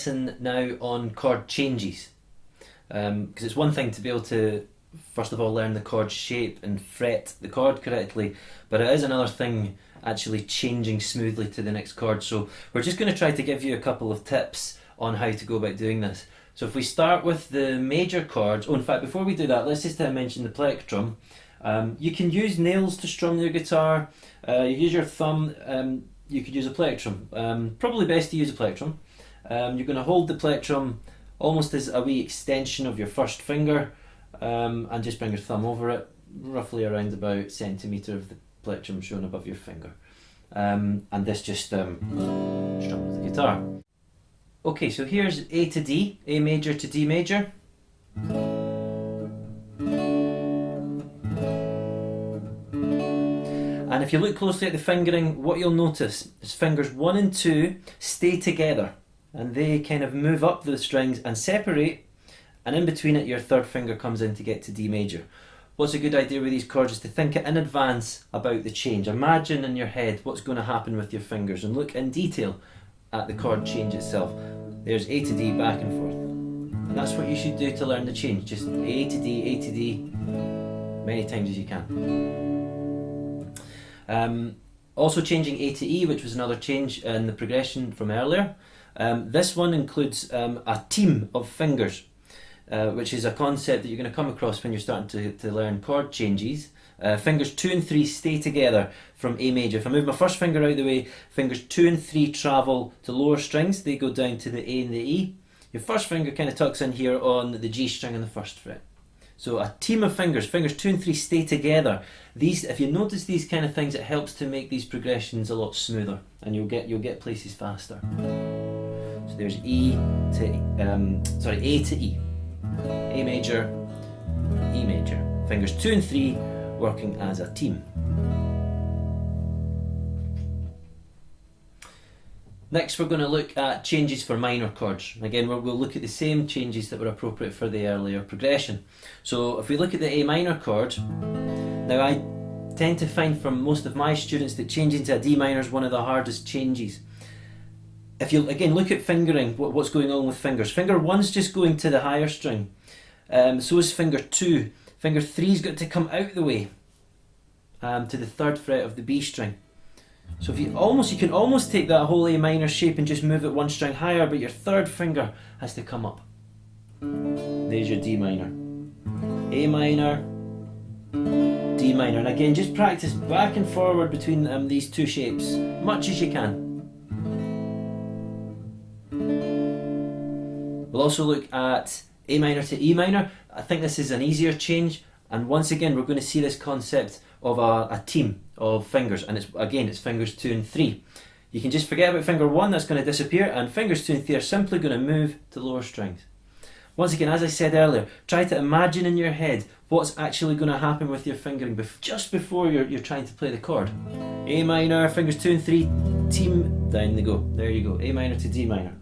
lesson now on chord changes, because it's one thing to be able to first of all learn the chord shape and fret the chord correctly, but it is another thing actually changing smoothly to the next chord. So we're just going to try to give you a couple of tips on how to go about doing this. So if we start with the major chords, in fact before we do that, let's just mention the plectrum. You can use nails to strum your guitar, you use your thumb, you could use a plectrum. Probably best to use a plectrum. You're going to hold the plectrum almost as a wee extension of your first finger, and just bring your thumb over it, roughly around about a centimetre of the plectrum shown above your finger. And this just strums the guitar. Okay, so here's A to D, A major to D major. And if you look closely at the fingering, what you'll notice is fingers 1 and 2 stay together, and they kind of move up the strings and separate, and in between it your third finger comes in to get to D major. What's a good idea with these chords is to think in advance about the change. Imagine in your head what's going to happen with your fingers and look in detail at the chord change itself. There's A to D, back and forth. And that's what you should do to learn the change. Just A to D, A to D, many times as you can. Also changing A to E, which was another change in the progression from earlier. This one includes a team of fingers, which is a concept that you're going to come across when you're starting to learn chord changes. Fingers 2 and 3 stay together from A major. If I move my first finger out of the way, fingers 2 and 3 travel to lower strings, they go down to the A and the E. Your first finger kind of tucks in here on the G string on the first fret. So a team of fingers, fingers 2 and 3 stay together. These, if you notice these kind of things, it helps to make these progressions a lot smoother, and you'll get places faster. So there's A to E, A major, E major. Fingers 2 and 3 working as a team. Next we're going to look at changes for minor chords. Again, we'll look at the same changes that were appropriate for the earlier progression. So if we look at the A minor chord, now I tend to find from most of my students that changing to a D minor is one of the hardest changes. If you again look at fingering, what's going on with fingers. Finger 1's just going to the higher string, so is finger 2. Finger 3's got to come out the way to the 3rd fret of the B string. So if you can almost take that whole A minor shape and just move it 1 string higher, but your 3rd finger has to come up. There's your D minor. A minor, D minor. And again, just practice back and forward between these two shapes, much as you can. We'll also look at A minor to E minor. I think this is an easier change, and once again we're going to see this concept of a team of fingers, and it's fingers 2 and 3. You can just forget about finger 1, that's going to disappear, and fingers 2 and 3 are simply going to move to lower strings. Once again, as I said earlier, try to imagine in your head what's actually going to happen with your fingering just before you're trying to play the chord. A minor, fingers 2 and 3, team, down they go. There you go, A minor to D minor.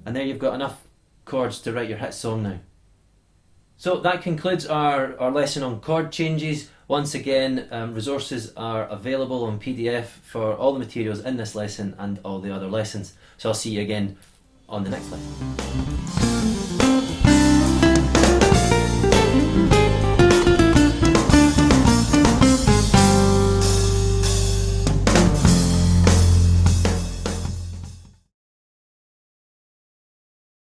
And there you've got enough chords to write your hit song now. So that concludes our lesson on chord changes. Once again, resources are available on PDF for all the materials in this lesson and all the other lessons. So I'll see you again on the next lesson.